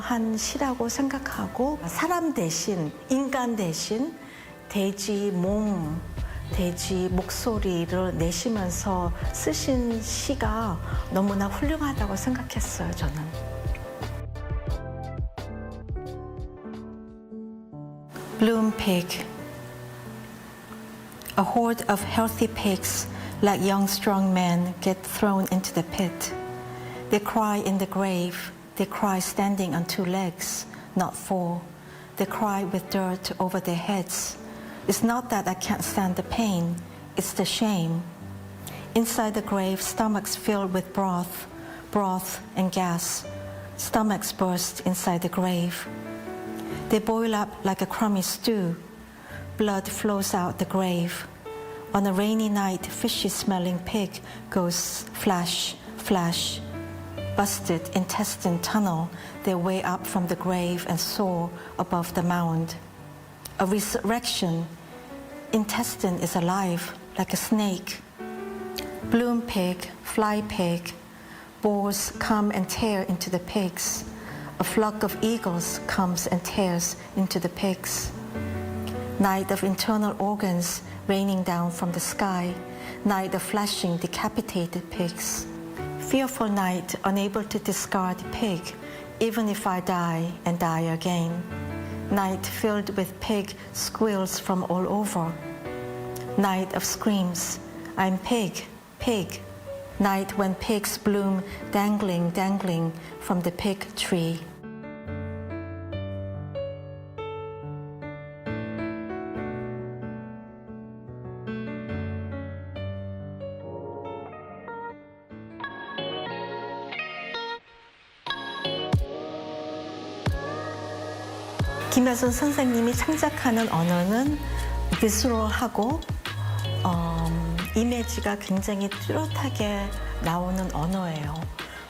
필요한 시라고 생각하고 사람 대신, 인간 대신 돼지 몸, 돼지 목소리를 내시면서 쓰신 시가 너무나 훌륭하다고 생각했어요, 저는. Bloom pig. A horde of healthy pigs, like young strong men, get thrown into the pit. They cry in the grave. They cry standing on two legs, not four. They cry with dirt over their heads. It's not that I can't stand the pain, it's the shame. Inside the grave, stomachs filled with broth and gas. Stomachs burst inside the grave. They boil up like a crummy stew. Blood flows out the grave. On a rainy night, fishy-smelling pig goes flash, flash. Busted intestine tunnel their way up from the grave and soar above the mound. A resurrection. Intestine is alive, like a snake. Bloom pig, fly pig. Boars come and tear into the pigs. A flock of eagles comes and tears into the pigs. Night of internal organs raining down from the sky. Night of flashing decapitated pigs. Fearful night, unable to discard pig, even if I die and die again. Night filled with pig squeals from all over. Night of screams, I'm pig, pig. Night when pigs bloom, dangling, dangling from the pig tree. 김여순 선생님이 창작하는 언어는 비주얼하고 이미지가 굉장히 뚜렷하게 나오는 언어예요.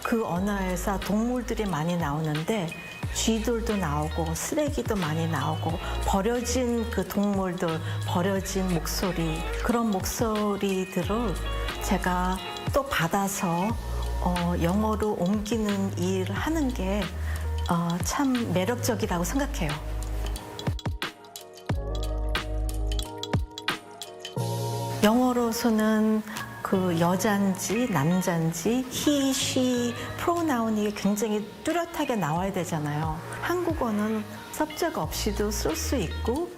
그 언어에서 동물들이 많이 나오는데 쥐들도 나오고 쓰레기도 많이 나오고 버려진 그 동물들, 버려진 목소리, 그런 목소리들을 제가 또 받아서 영어로 옮기는 일을 하는 게 참 매력적이라고 생각해요. 영어로서는 그 여잔지 남잔지 he, she, 프로나운이 굉장히 뚜렷하게 나와야 되잖아요. 한국어는 subject 없이도 쓸 수 있고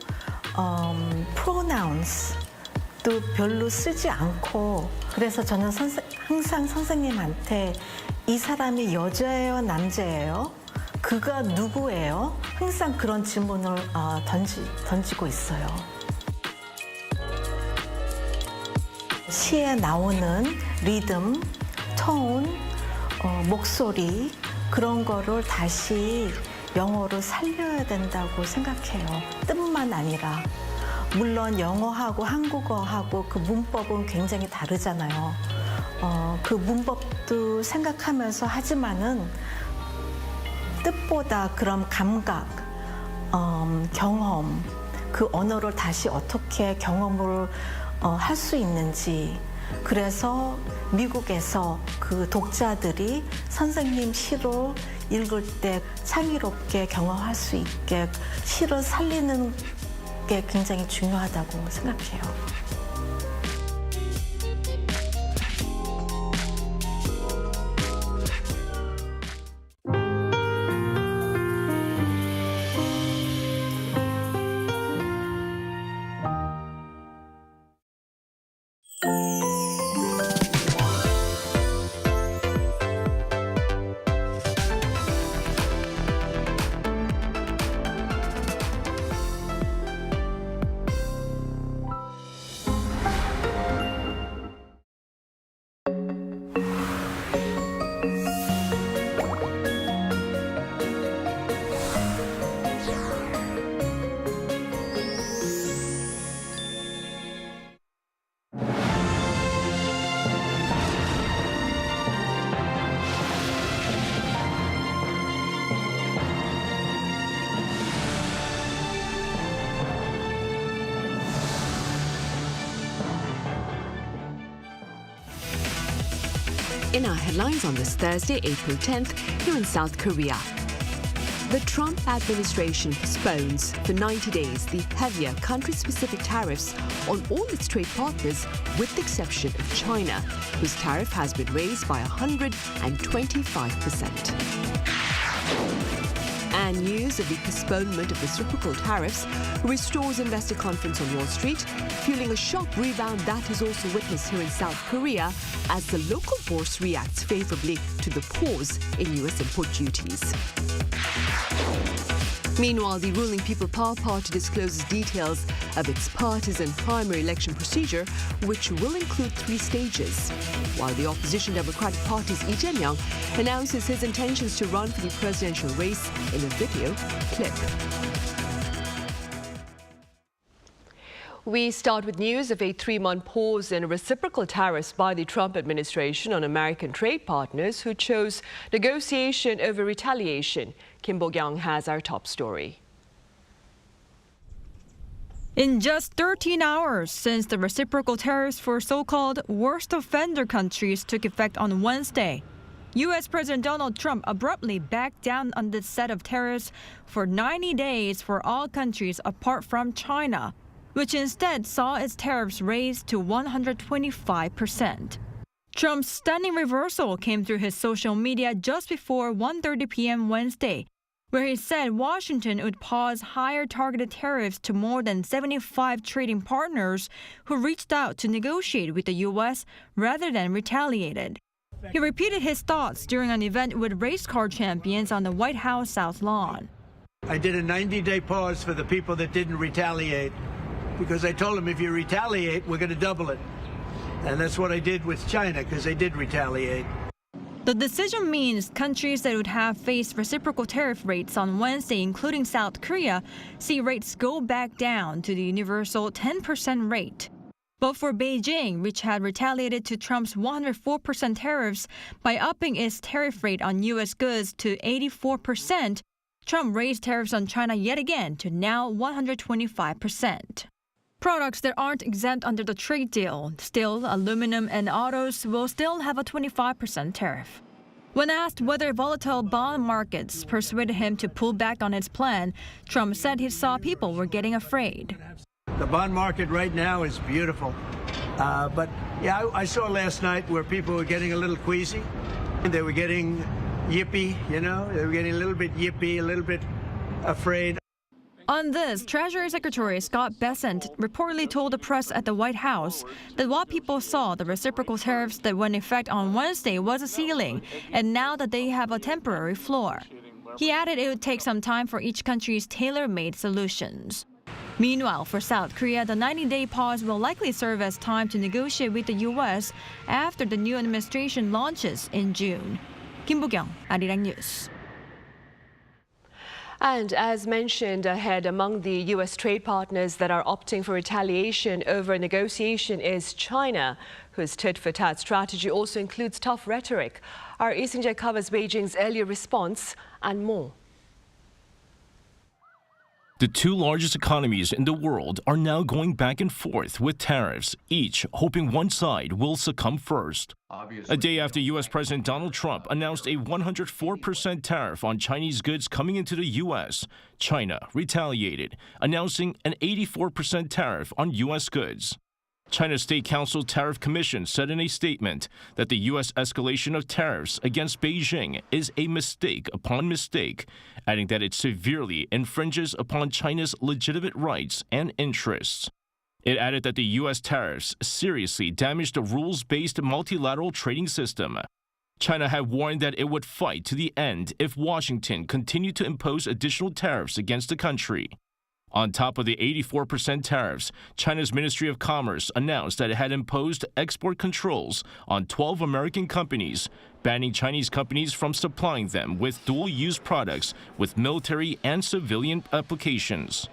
pronouns도 별로 쓰지 않고 그래서 저는 항상 선생님한테 이 사람이 여자예요, 남자예요? 그가 누구예요? 항상 그런 질문을 던지고 있어요. 시에 나오는 리듬, 톤, 목소리 그런 거를 다시 영어로 살려야 된다고 생각해요. 뜻만 아니라. 물론 영어하고 한국어하고 그 문법은 굉장히 다르잖아요. 그 문법도 생각하면서 하지만은 뜻보다 그런 감각, 경험, 그 언어를 다시 어떻게 경험을 할 수 있는지. 그래서 미국에서 그 독자들이 선생님 시를 읽을 때 창의롭게 경험할 수 있게 시를 살리는 게 굉장히 중요하다고 생각해요. In our headlines on this Thursday, April 10th, here in South Korea. The Trump administration postpones for 90 days the heavier country-specific tariffs on all its trade partners, with the exception of China, whose tariff has been raised by 125%. And news of the postponement of reciprocal tariffs restores investor confidence on Wall Street, fueling a sharp rebound that is also witnessed here in South Korea as the local bourse reacts favorably to the pause in U.S. import duties. Meanwhile, the ruling People Power Party discloses details of its partisan primary election procedure, which will include 3 stages, while the opposition Democratic Party's Lee Jae-myung announces his intentions to run for the presidential race in a video clip. We start with news of a 3-month pause in reciprocal tariffs by the Trump administration on American trade partners who chose negotiation over retaliation. Kim Bo-kyung has our top story. In just 13 hours since the reciprocal tariffs for so-called worst offender countries took effect on Wednesday, U.S. President Donald Trump abruptly backed down on this set of tariffs for 90 days for all countries apart from China, which instead saw its tariffs raised to 125%. Trump's stunning reversal came through his social media just before 1:30 p.m. Wednesday, where he said Washington would pause higher targeted tariffs to more than 75 trading partners who reached out to negotiate with the U.S. rather than retaliated. He repeated his thoughts during an event with race car champions on the White House South Lawn. I did a 90-day pause for the people that didn't retaliate, because I told them if you retaliate, we're going to double it. And that's what I did with China, because they did retaliate. The decision means countries that would have faced reciprocal tariff rates on Wednesday, including South Korea, see rates go back down to the universal 10% rate. But for Beijing, which had retaliated to Trump's 104% tariffs by upping its tariff rate on U.S. goods to 84%, Trump raised tariffs on China yet again to now 125%. Products that aren't exempt under the trade deal, steel, aluminum, and autos, will still have a 25% tariff. When asked whether volatile bond markets persuaded him to pull back on his plan, Trump said he saw people were getting afraid. The bond market right now is beautiful. But yeah, I saw last night where people were getting a little queasy. They were getting yippy, They were getting a little bit yippy, a little bit afraid. On this, Treasury Secretary Scott Bessent reportedly told the press at the White House that what people saw, the reciprocal tariffs that went into effect on Wednesday, was a ceiling, and now that they have a temporary floor. He added it would take some time for each country's tailor-made solutions. Meanwhile, for South Korea, the 90-day pause will likely serve as time to negotiate with the U.S. after the new administration launches in June. Kim Bo-kyung, Arirang News. And as mentioned ahead, among the U.S. trade partners that are opting for retaliation over negotiation is China, whose tit-for-tat strategy also includes tough rhetoric. Our Lee Jae-myung covers Beijing's earlier response and more. The 2 largest economies in the world are now going back and forth with tariffs, each hoping one side will succumb first. A day after U.S. President Donald Trump announced a 104% tariff on Chinese goods coming into the U.S., China retaliated, announcing an 84% tariff on U.S. goods. China's State Council Tariff Commission said in a statement that the U.S. escalation of tariffs against Beijing is a mistake upon mistake, adding that it severely infringes upon China's legitimate rights and interests. It added that the U.S. tariffs seriously damaged the rules-based multilateral trading system. China had warned that it would fight to the end if Washington continued to impose additional tariffs against the country. On top of the 84% tariffs, China's Ministry of Commerce announced that it had imposed export controls on 12 American companies, banning Chinese companies from supplying them with dual-use products with military and civilian applications.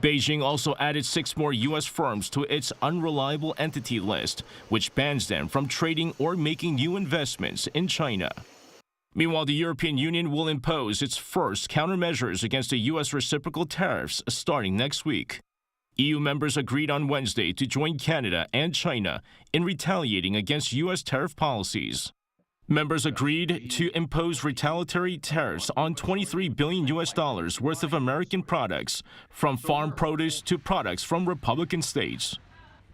Beijing also added 6 more U.S. firms to its unreliable entity list, which bans them from trading or making new investments in China. Meanwhile, the European Union will impose its first countermeasures against the U.S. reciprocal tariffs starting next week. EU members agreed on Wednesday to join Canada and China in retaliating against U.S. tariff policies. Members agreed to impose retaliatory tariffs on $23 billion worth of American products, from farm produce to products from Republican states.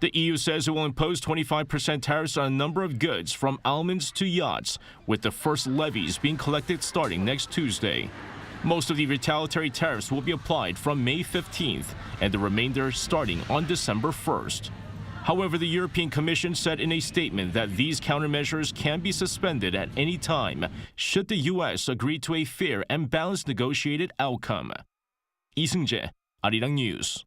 The EU says it will impose 25% tariffs on a number of goods, from almonds to yachts, with the first levies being collected starting next Tuesday. Most of the retaliatory tariffs will be applied from May 15th, and the remainder starting on December 1st. However, the European Commission said in a statement that these countermeasures can be suspended at any time should the U.S. agree to a fair and balanced negotiated outcome. Lee Jae-myung, Arirang News.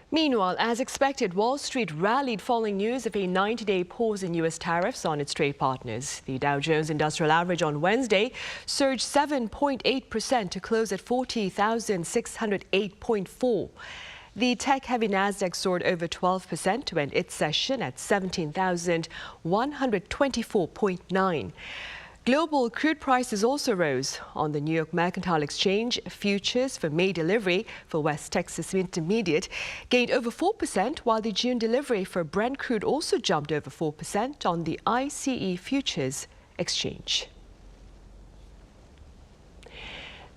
Meanwhile, as expected, Wall Street rallied following news of a 90-day pause in U.S. tariffs on its trade partners. The Dow Jones Industrial Average on Wednesday surged 7.8% to close at 40,608.4. The tech-heavy Nasdaq soared over 12% to end its session at 17,124.9. Global crude prices also rose. On the New York Mercantile Exchange, futures for May delivery for West Texas Intermediate gained over 4%, while the June delivery for Brent crude also jumped over 4% on the ICE Futures Exchange.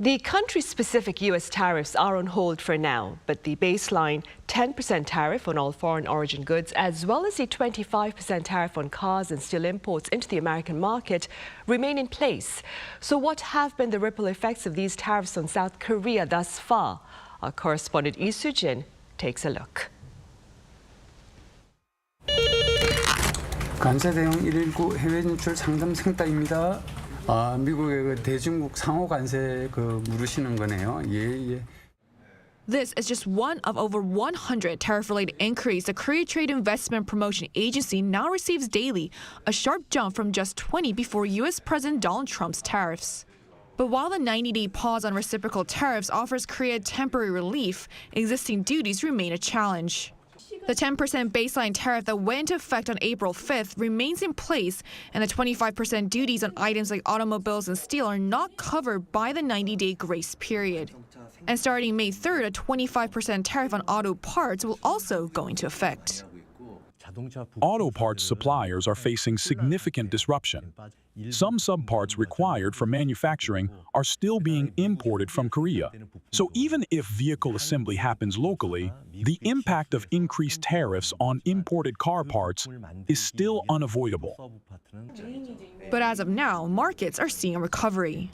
The country-specific U.S. tariffs are on hold for now, but the baseline 10% tariff on all foreign origin goods, as well as the 25% tariff on cars and steel imports into the American market, remain in place. So what have been the ripple effects of these tariffs on South Korea thus far? Our correspondent Lee Soo-jin takes a look. 관세 대응 119 해외 진출 상담 생따입니다. 미국의 그 대중국 상호 관세 물으시는 거네요. 예. This is just one of over 100 tariff-related inquiries the Korea Trade Investment Promotion Agency now receives daily, a sharp jump from just 20 before U.S. President Donald Trump's tariffs. But while the 90-day pause on reciprocal tariffs offers Korea temporary relief, existing duties remain a challenge. The 10% baseline tariff that went into effect on April 5th remains in place, and the 25% duties on items like automobiles and steel are not covered by the 90-day grace period. And starting May 3rd, a 25% tariff on auto parts will also go into effect. Auto parts suppliers are facing significant disruption. Some subparts required for manufacturing are still being imported from Korea. So even if vehicle assembly happens locally, the impact of increased tariffs on imported car parts is still unavoidable. But as of now, markets are seeing a recovery.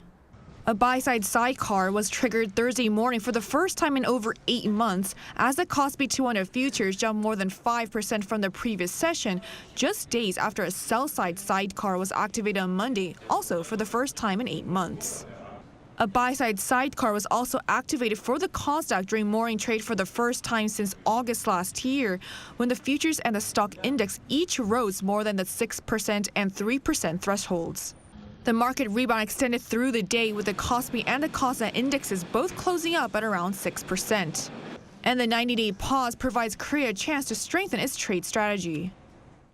A buy-side sidecar was triggered Thursday morning for the first time in over 8 months as the Kospi 200 futures jumped more than 5% from the previous session, just days after a sell-side sidecar was activated on Monday, also for the first time in 8 months. A buy-side sidecar was also activated for the Kosdaq during morning trade for the first time since August last year, when the futures and the stock index each rose more than the 6% and 3% thresholds. The market rebound extended through the day, with the Kospi and the Kosdaq indexes both closing up at around 6%. And the 90-day pause provides Korea a chance to strengthen its trade strategy.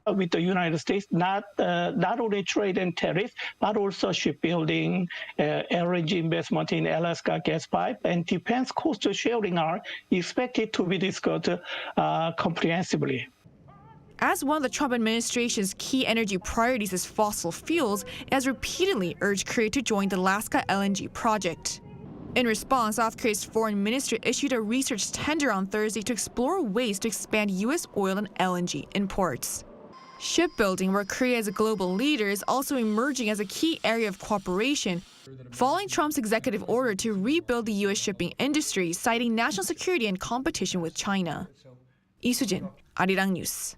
With the United States, not only trade and tariffs, but also shipbuilding, LNG investment in Alaska gas pipe, and defense cost sharing are expected to be discussed comprehensively. As one of the Trump administration's key energy priorities is fossil fuels, it has repeatedly urged Korea to join the Alaska LNG project. In response, South Korea's foreign ministry issued a research tender on Thursday to explore ways to expand U.S. oil and LNG imports. Shipbuilding, where Korea is a global leader, is also emerging as a key area of cooperation, following Trump's executive order to rebuild the U.S. shipping industry, citing national security and competition with China. Lee Soo-jin, Arirang News.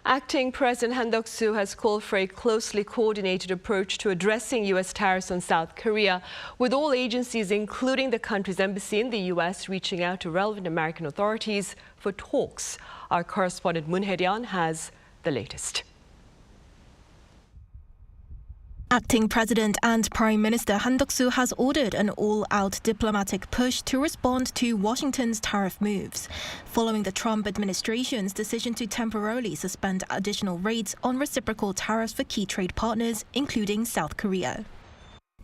Acting President Han Duck-soo has called for a closely coordinated approach to addressing U.S. tariffs on South Korea, with all agencies, including the country's embassy in the U.S., reaching out to relevant American authorities for talks. Our correspondent Moon Hae-ryeon has the latest. Acting President and Prime Minister Han Duck-soo has ordered an all-out diplomatic push to respond to Washington's tariff moves, following the Trump administration's decision to temporarily suspend additional rates on reciprocal tariffs for key trade partners, including South Korea.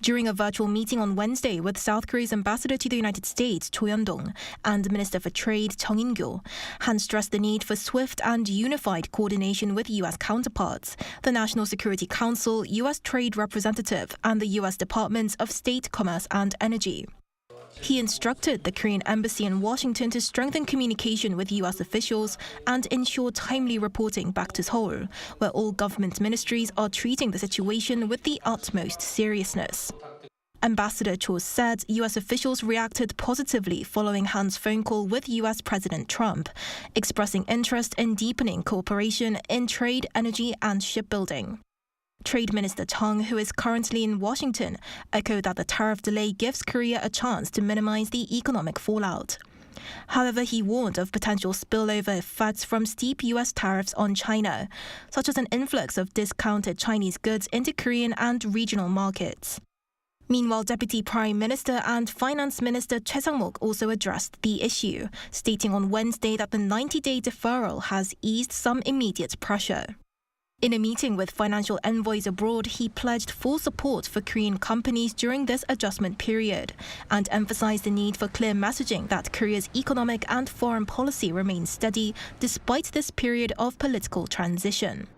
During a virtual meeting on Wednesday with South Korea's ambassador to the United States, Cho Yeon-dong, and Minister for Trade, Chung In-kyo, Han stressed the need for swift and unified coordination with U.S. counterparts, the National Security Council, U.S. Trade Representative, and the U.S. Departments of State, Commerce, and Energy. He instructed the Korean embassy in Washington to strengthen communication with U.S. officials and ensure timely reporting back to Seoul, where all government ministries are treating the situation with the utmost seriousness. Ambassador Cho said U.S. officials reacted positively following Han's phone call with U.S. President Trump, expressing interest in deepening cooperation in trade, energy, and shipbuilding. Trade Minister Chung, who is currently in Washington, echoed that the tariff delay gives Korea a chance to minimize the economic fallout. However, he warned of potential spillover effects from steep U.S. tariffs on China, such as an influx of discounted Chinese goods into Korean and regional markets. Meanwhile, Deputy Prime Minister and Finance Minister Choi Sang-mok also addressed the issue, stating on Wednesday that the 90-day deferral has eased some immediate pressure. In a meeting with financial envoys abroad, he pledged full support for Korean companies during this adjustment period and emphasized the need for clear messaging that Korea's economic and foreign policy remains steady despite this period of political transition.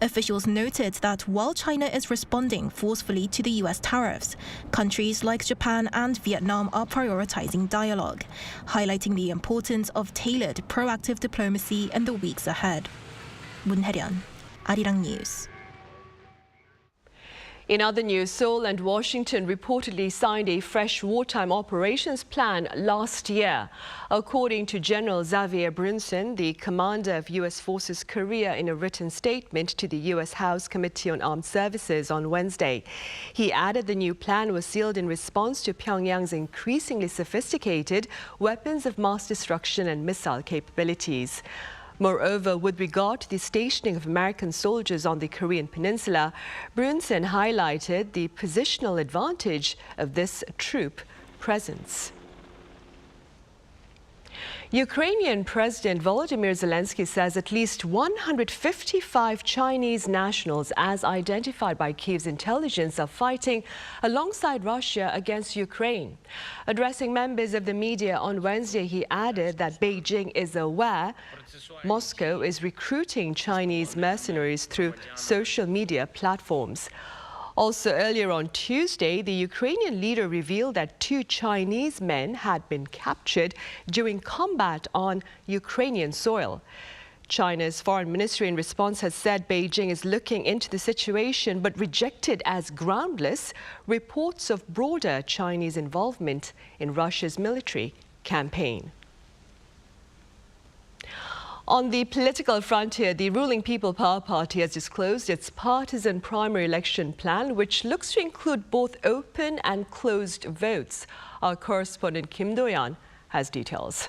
Officials noted that while China is responding forcefully to the U.S. tariffs, countries like Japan and Vietnam are prioritizing dialogue, highlighting the importance of tailored, proactive diplomacy in the weeks ahead. Moon Hae-ryun, Arirang News. In other news, Seoul and Washington reportedly signed a fresh wartime operations plan last year. According to General Xavier Brunson, the commander of U.S. Forces Korea, in a written statement to the U.S. House Committee on Armed Services on Wednesday, he added the new plan was sealed in response to Pyongyang's increasingly sophisticated weapons of mass destruction and missile capabilities. Moreover, with regard to the stationing of American soldiers on the Korean peninsula, Brunson highlighted the positional advantage of this troop presence. Ukrainian President Volodymyr Zelenskyy says at least 155 Chinese nationals, as identified by Kyiv's intelligence, are fighting alongside Russia against Ukraine. Addressing members of the media on Wednesday, he added that Beijing is aware Moscow is recruiting Chinese mercenaries through social media platforms. Also earlier on Tuesday, the Ukrainian leader revealed that 2 Chinese men had been captured during combat on Ukrainian soil. China's foreign ministry in response has said Beijing is looking into the situation but rejected as groundless reports of broader Chinese involvement in Russia's military campaign. On the political frontier, the ruling People Power Party has disclosed its partisan primary election plan, which looks to include both open and closed votes. Our correspondent Kim Do-yeon has details.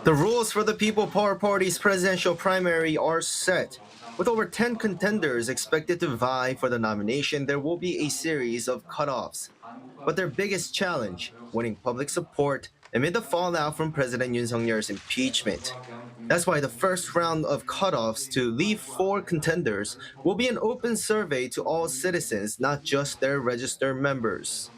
The rules for the People Power Party's presidential primary are set. With over 10 contenders expected to vie for the nomination, there will be a series of cutoffs. But their biggest challenge, winning public support amid the fallout from President Yoon Suk-yeol's impeachment. That's why the first round of cutoffs to leave 4 contenders will be an open survey to all citizens, not just their registered members.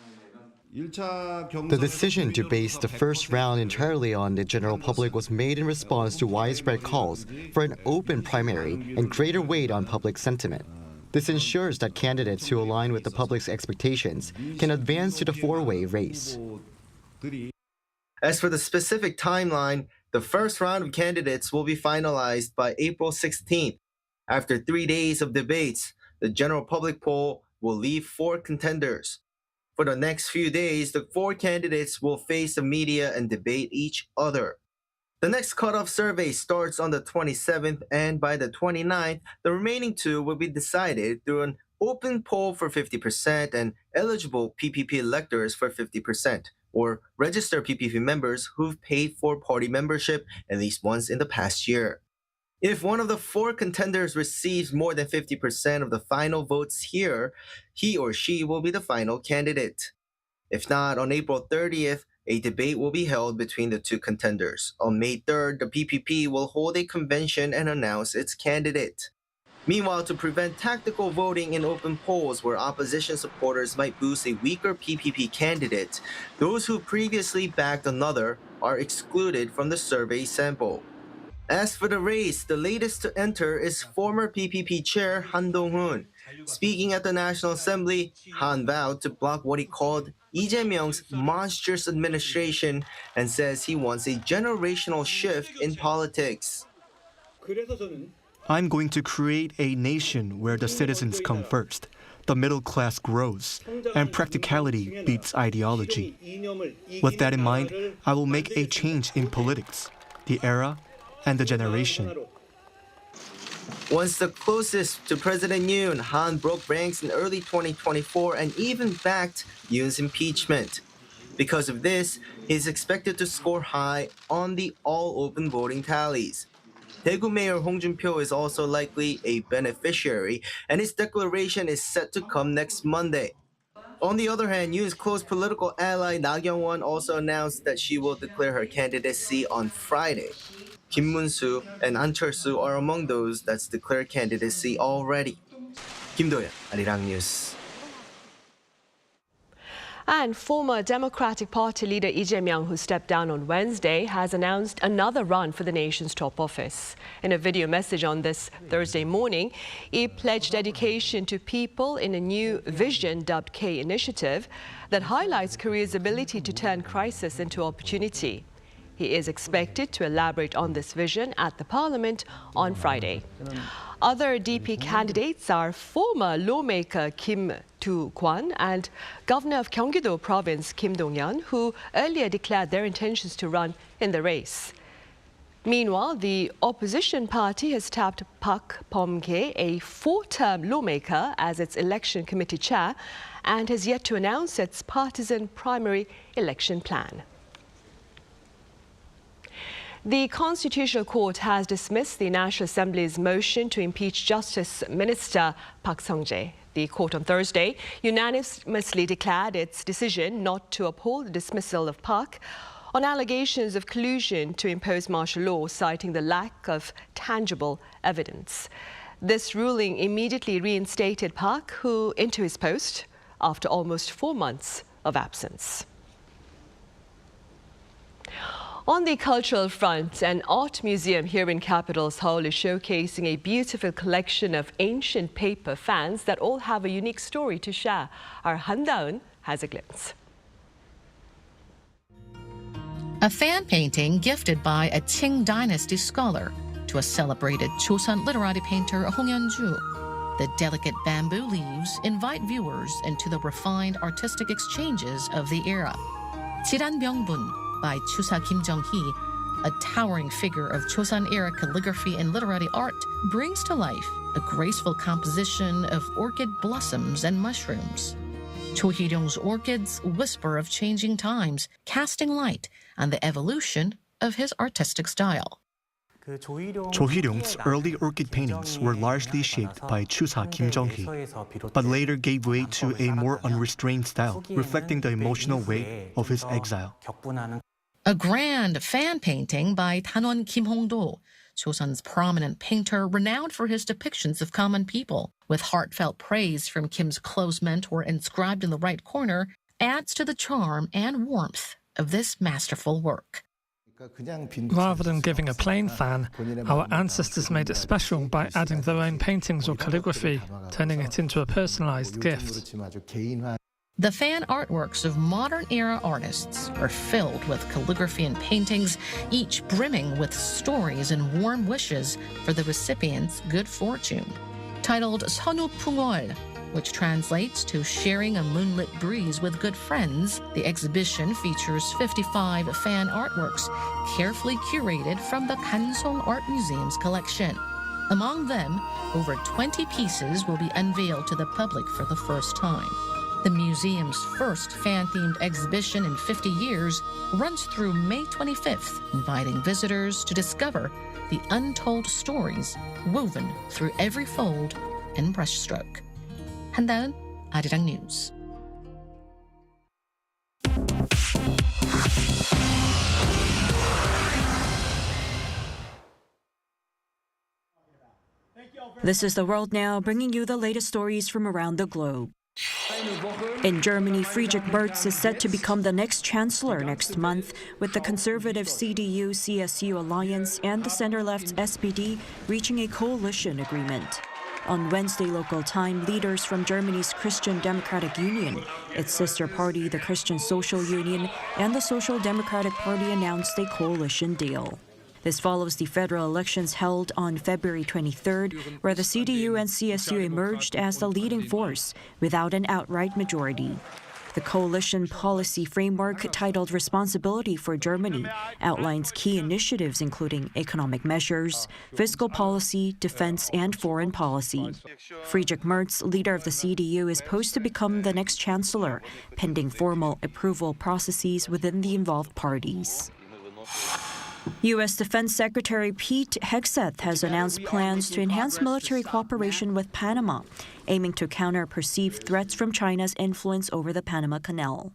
The decision to base the first round entirely on the general public was made in response to widespread calls for an open primary and greater weight on public sentiment. This ensures that candidates who align with the public's expectations can advance to the 4-way race. As for the specific timeline, the first round of candidates will be finalized by April 16th. After 3 days of debates, the general public poll will leave 4 contenders. For the next few days, the 4 candidates will face the media and debate each other. The next cutoff survey starts on the 27th, and by the 29th, the remaining 2 will be decided through an open poll for 50% and eligible PPP electors for 50%. Or registered PPP members who've paid for party membership at least once in the past year. If one of the 4 contenders receives more than 50% of the final votes here, he or she will be the final candidate. If not, on April 30th, a debate will be held between the 2 contenders. On May 3rd, the PPP will hold a convention and announce its candidate. Meanwhile, to prevent tactical voting in open polls where opposition supporters might boost a weaker PPP candidate, those who previously backed another are excluded from the survey sample. As for the race, the latest to enter is former PPP chair Han Dong-hoon. Speaking at the National Assembly, Han vowed to block what he called Lee Jae-myung's monstrous administration and says he wants a generational shift in politics. I'm going to create a nation where the citizens come first, the middle class grows, and practicality beats ideology. With that in mind, I will make a change in politics, the era, and the generation. Once the closest to President Yoon, Han broke ranks in early 2024 and even backed Yoon's impeachment. Because of this, he is expected to score high on the all-open voting tallies. Daegu Mayor Hong Jun-pyo is also likely a beneficiary, and his declaration is set to come next Monday. On the other hand, Yoon's close political ally Na Kyung-won also announced that she will declare her candidacy on Friday. Kim Mun-soo and An Chol-soo are among those that's declared candidacy already. Kim Do-yeon, Arirang News. And former Democratic Party leader Lee Jae-myung, who stepped down on Wednesday, has announced another run for the nation's top office. In a video message on this Thursday morning, he pledged dedication to people in a new vision dubbed K Initiative that highlights Korea's ability to turn crisis into opportunity. He is expected to elaborate on this vision at the parliament on Friday. Other DP candidates are former lawmaker Kim Do-kwan and Governor of Gyeonggi-do Province Kim Dong-yeon, who earlier declared their intentions to run in the race. Meanwhile, the opposition party has tapped Park Bom-gye, a four-term lawmaker, as its election committee chair and has yet to announce its partisan primary election plan. The Constitutional Court has dismissed the National Assembly's motion to impeach Justice Minister Park Sung-jae. The court on Thursday unanimously declared its decision not to uphold the dismissal of Park on allegations of collusion to impose martial law, citing the lack of tangible evidence. This ruling immediately reinstated Park into his post after almost 4 months of absence. On the cultural front, an art museum here in capital Seoul is showcasing a beautiful collection of ancient paper fans that all have a unique story to share. Our Han Da-eun has a glimpse. A fan painting gifted by a Qing dynasty scholar to a celebrated Chosun literati painter Hong Yeon-ju. The delicate bamboo leaves invite viewers into the refined artistic exchanges of the era. Jiran Byung-bun by Chusa Kim Jung-hee, a towering figure of Chosun-era calligraphy and literati art, brings to life a graceful composition of orchid blossoms and mushrooms. Cho Hee-ryung's orchids whisper of changing times, casting light on the evolution of his artistic style. Cho Hee-ryung's early orchid paintings were largely shaped by Chusa Kim Jung-hee, but later gave way to a more unrestrained style, reflecting the emotional weight of his exile. A grand fan painting by Tanwon Kim Hong-do, Chosun's prominent painter renowned for his depictions of common people, with heartfelt praise from Kim's close mentor inscribed in the right corner, adds to the charm and warmth of this masterful work. Rather than giving a plain fan, our ancestors made it special by adding their own paintings or calligraphy, turning it into a personalized gift. The fan artworks of modern-era artists are filled with calligraphy and paintings, each brimming with stories and warm wishes for the recipient's good fortune. Titled Sonu Pungol, which translates to sharing a moonlit breeze with good friends, the exhibition features 55 fan artworks carefully curated from the Kansong Art Museum's collection. Among them, over 20 pieces will be unveiled to the public for the first time. The museum's first fan-themed exhibition in 50 years runs through May 25th, inviting visitors to discover the untold stories woven through every fold and brushstroke. Han Da-eun, Arirang News. Thank you all very This is The World Now, bringing you the latest stories from around the globe. In Germany, Friedrich Merz is set to become the next chancellor next month, with the conservative CDU-CSU alliance and the center-left SPD reaching a coalition agreement. On Wednesday local time, leaders from Germany's Christian Democratic Union, its sister party, the Christian Social Union, and the Social Democratic Party announced a coalition deal. This follows the federal elections held on February 23rd, where the CDU and CSU emerged as the leading force without an outright majority. The coalition policy framework, titled Responsibility for Germany, outlines key initiatives including economic measures, fiscal policy, defense, and foreign policy. Friedrich Merz, leader of the CDU, is poised to become the next chancellor, pending formal approval processes within the involved parties. U.S. Defense Secretary Pete Hegseth has announced plans to enhance military cooperation with Panama, aiming to counter perceived threats from China's influence over the Panama Canal.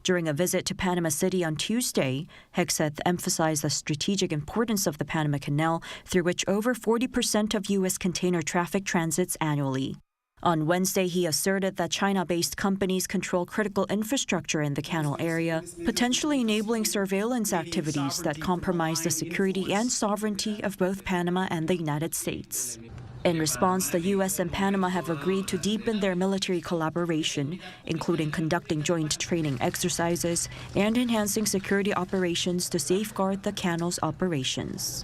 During a visit to Panama City on Tuesday, Hegseth emphasized the strategic importance of the Panama Canal, through which over 40% of U.S. container traffic transits annually. On Wednesday, he asserted that China-based companies control critical infrastructure in the canal area, potentially enabling surveillance activities that compromise the security and sovereignty of both Panama and the United States. In response, the U.S. and Panama have agreed to deepen their military collaboration, including conducting joint training exercises and enhancing security operations to safeguard the canal's operations.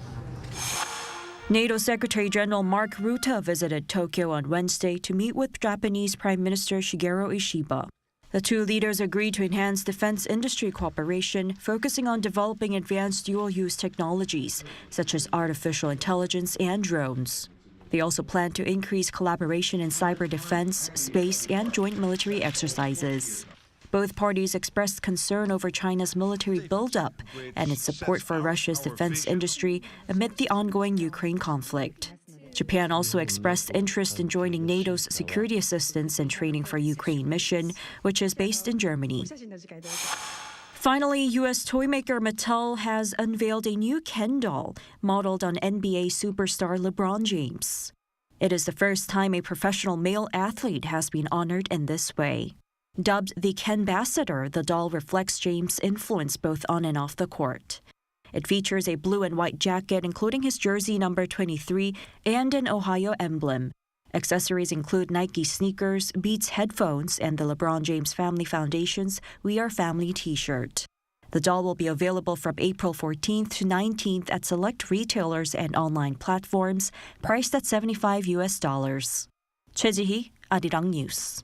NATO Secretary General Mark Rutte visited Tokyo on Wednesday to meet with Japanese Prime Minister Shigeru Ishiba. The two leaders agreed to enhance defense industry cooperation, focusing on developing advanced dual-use technologies, such as artificial intelligence and drones. They also plan to increase collaboration in cyber defense, space, and joint military exercises. Both parties expressed concern over China's military buildup and its support for Russia's defense industry amid the ongoing Ukraine conflict. Japan also expressed interest in joining NATO's security assistance and training for Ukraine mission, which is based in Germany. Finally, U.S. toymaker Mattel has unveiled a new Ken doll modeled on NBA superstar LeBron James. It is the first time a professional male athlete has been honored in this way. Dubbed the Ken Basseter, the doll reflects James' influence both on and off the court. It features a blue and white jacket, including his jersey number 23 and an Ohio emblem. Accessories include Nike sneakers, Beats headphones, and the LeBron James Family Foundation's We Are Family t-shirt. The doll will be available from April 14th to 19th at select retailers and online platforms, priced at $75 US. 최지희, Arirang News.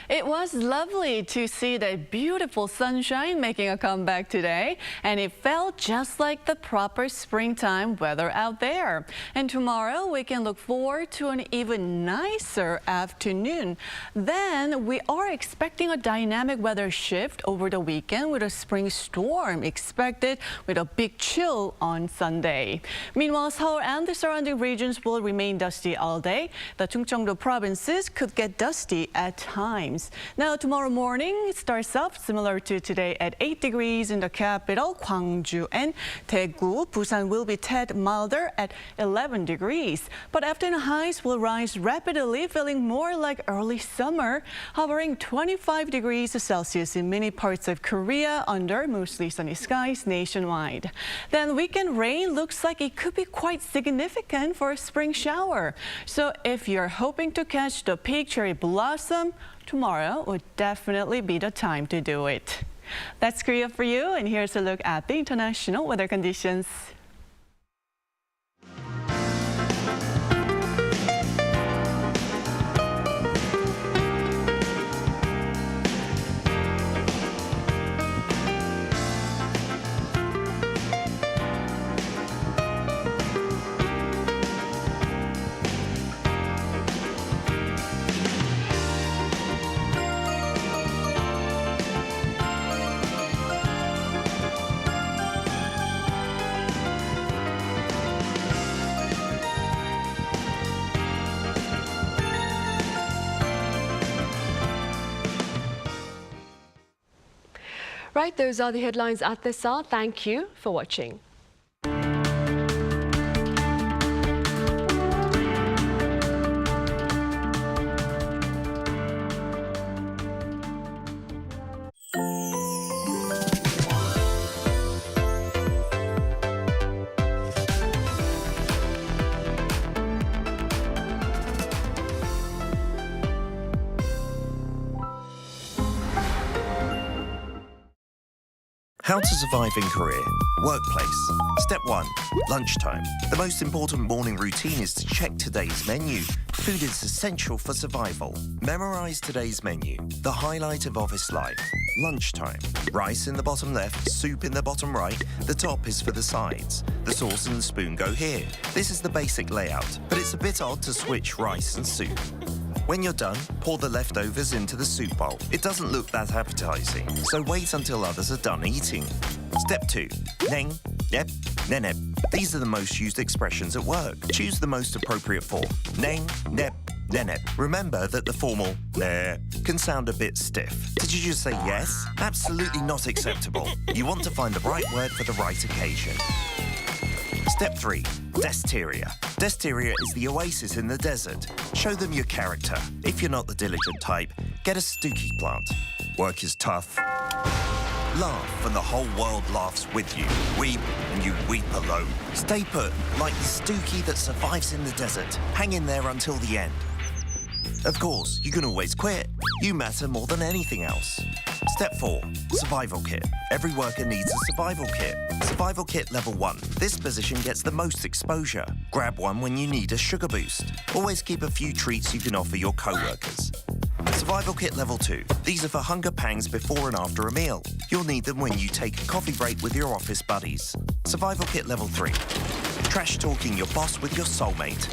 It was lovely to see the beautiful sunshine making a comeback today, and it felt just like the proper springtime weather out there. And tomorrow we can look forward to an even nicer afternoon. Then we are expecting a dynamic weather shift over the weekend with a spring storm expected with a big chill on Sunday. Meanwhile, Seoul and the surrounding regions will remain dusty all day. The Chungcheongdo provinces could get dusty at times. Now, tomorrow morning, it starts off similar to today at 8 degrees in the capital, Gwangju and Daegu. Busan will be tad milder at 11 degrees. But afternoon highs will rise rapidly, feeling more like early summer, hovering 25 degrees Celsius in many parts of Korea under mostly sunny skies nationwide. Then weekend rain looks like it could be quite significant for a spring shower. So if you're hoping to catch the pink cherry blossom, tomorrow would definitely be the time to do it. That's Korea for you, and here's a look at the international weather conditions. Right, those are the headlines at this hour. Thank you for watching. How to survive in Korea. Workplace. Step 1. Lunchtime. The most important morning routine is to check today's menu. Food is essential for survival. Memorize today's menu. The highlight of office life. Lunchtime. Rice in the bottom left, soup in the bottom right. The top is for the sides. The sauce and the spoon go here. This is the basic layout, but it's a bit odd to switch rice and soup. When you're done, pour the leftovers into the soup bowl. It doesn't look that appetizing, so wait until others are done eating. Step 2. Neng, nep, nenep. These are the most used expressions at work. Choose the most appropriate form. Neng, nep, nenep. Remember that the formal ne can sound a bit stiff. Did you just say yes? Absolutely not acceptable. You want to find the right word for the right occasion. Step 3. Desteria. Desteria is the oasis in the desert. Show them your character. If you're not the diligent type, get a stooky plant. Work is tough. Laugh and the whole world laughs with you. Weep and you weep alone. Stay put, like the stooky that survives in the desert. Hang in there until the end. Of course, you can always quit. You matter more than anything else. Step 4. Survival kit. Every worker needs a survival kit. Survival kit level 1. This position gets the most exposure. Grab one when you need a sugar boost. Always keep a few treats you can offer your co-workers. Survival kit level 2. These are for hunger pangs before and after a meal. You'll need them when you take a coffee break with your office buddies. Survival kit level 3. Trash talking your boss with your soulmate.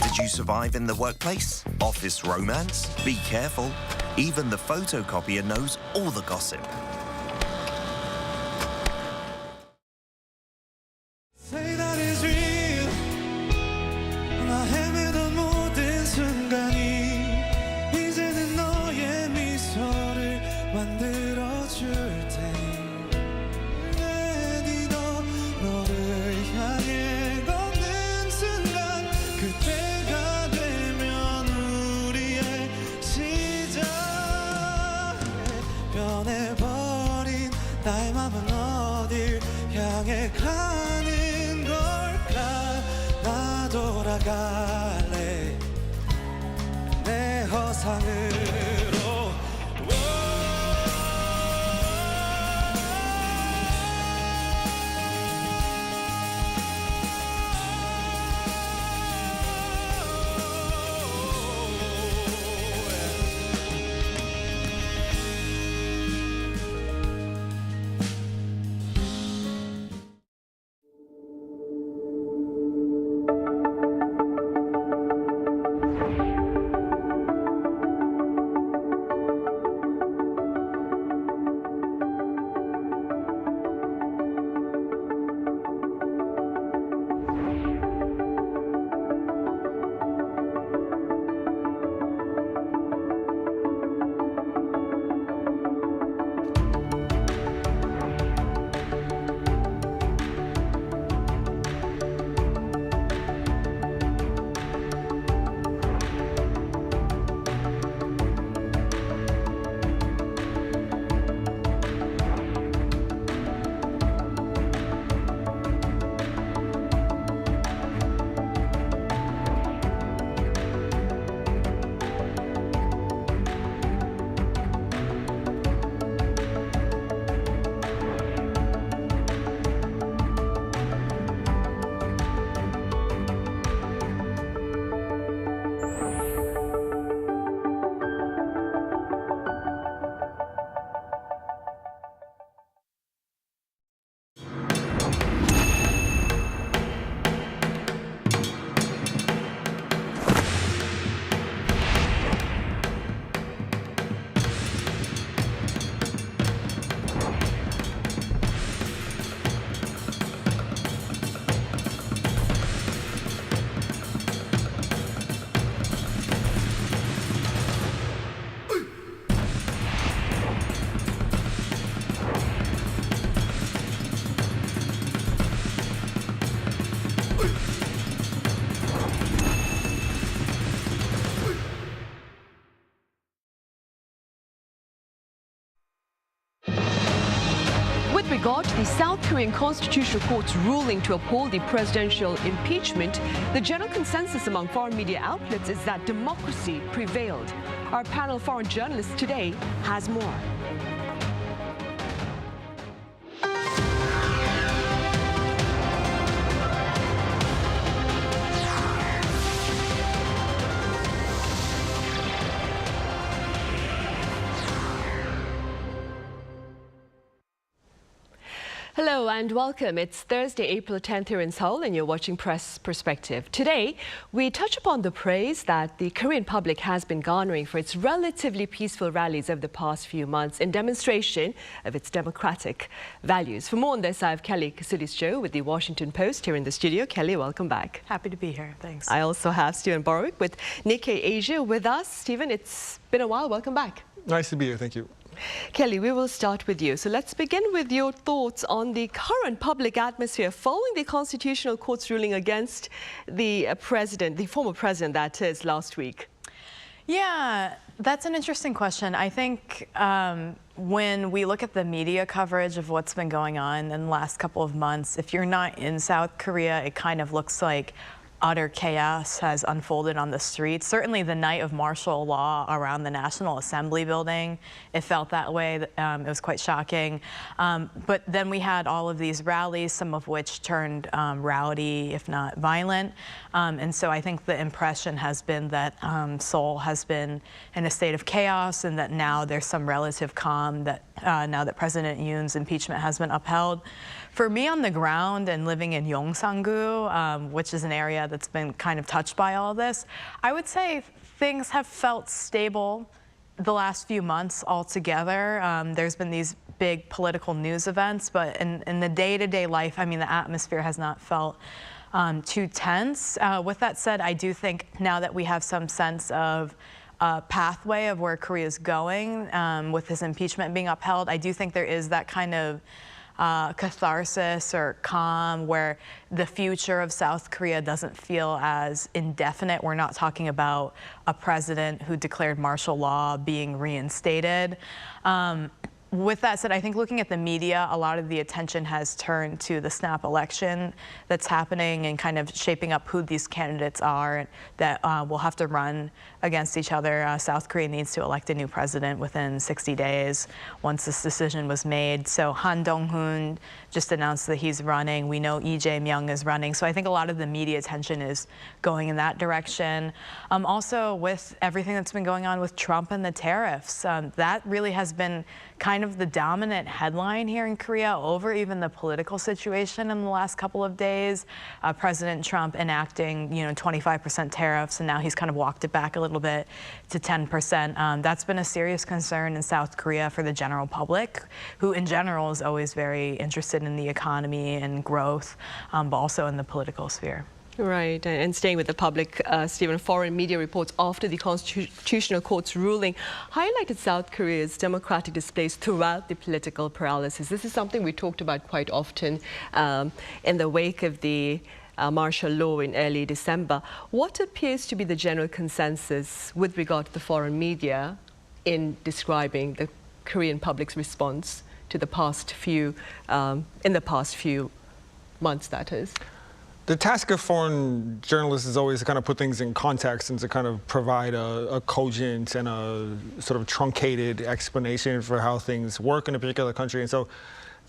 Did you survive in the workplace? Office romance? Be careful. Even the photocopier knows all the gossip. Say that is real. 나 헤매던 모든 순간이 이제는 너의 미소를 만들어줄 테니 내디도 너를 향해 걷는 순간 그때가 되면 우리의 시작 변해버린 나의 맘은 어딜 향해 가는 걸까 나 돌아갈래 내 허상으로 With regard to the South Korean Constitutional Court's ruling to uphold the presidential impeachment, the general consensus among foreign media outlets is that democracy prevailed. Our panel of foreign journalists today has more. Hello and welcome. It's Thursday, April 10th here in Seoul, and you're watching Press Perspective. Today, we touch upon the praise that the Korean public has been garnering for its relatively peaceful rallies over the past few months in demonstration of its democratic values. For more on this, I have Kelly Kasulis-Jo with the Washington Post here in the studio. Kelly, welcome back. Happy to be here. Thanks. I also have Stephen Borwick with Nikkei Asia with us. Stephen, it's been a while. Welcome back. Nice to be here. Thank you. Kelly, we will start with you. So let's begin with your thoughts on the current public atmosphere following the Constitutional Court's ruling against the former president, that is, last week. Yeah, that's an interesting question. I think when we look at the media coverage of what's been going on in the last couple of months, if you're not in South Korea, it kind of looks like utter chaos has unfolded on the streets. Certainly the night of martial law around the National Assembly building, it felt that way. It was quite shocking. But then we had all of these rallies, some of which turned rowdy, if not violent. And so I think the impression has been that Seoul has been in a state of chaos, and that now there's some relative calm that now that President Yoon's impeachment has been upheld. For me on the ground and living in Yongsan-gu, which is an area that's been kind of touched by all this, I would say things have felt stable the last few months altogether. There's been these big political news events, but in the day-to-day life, I mean, the atmosphere has not felt too tense. With that said, I do think now that we have some sense of pathway of where Korea is going with this impeachment being upheld, I do think there is that kind of catharsis or calm where the future of South Korea doesn't feel as indefinite. We're not talking about a president who declared martial law being reinstated. With that said, I think looking at the media, a lot of the attention has turned to the snap election that's happening and kind of shaping up who these candidates are that will have to run against each other. South Korea needs to elect a new president within 60 days once this decision was made. So Han Dong-hoon just announced that he's running. We know Lee Jae-myung is running. So I think a lot of the media attention is going in that direction. Also, with everything that's been going on with Trump and the tariffs, that really has been kind of the dominant headline here in Korea over even the political situation in the last couple of days. President Trump enacting, 25% tariffs, and now he's kind of walked it back a little bit to 10%. That's been a serious concern in South Korea for the general public, who in general is always very interested in the economy and growth, but also in the political sphere. Right, and staying with the public, Stephen, foreign media reports after the Constitutional Court's ruling highlighted South Korea's democratic displays throughout the political paralysis. This is something we talked about quite often in the wake of the martial law in early December. What appears to be the general consensus with regard to the foreign media in describing the Korean public's response to the past few, in the past few months, that is? The task of foreign journalists is always to kind of put things in context and to kind of provide a cogent and a sort of truncated explanation for how things work in a particular country. And so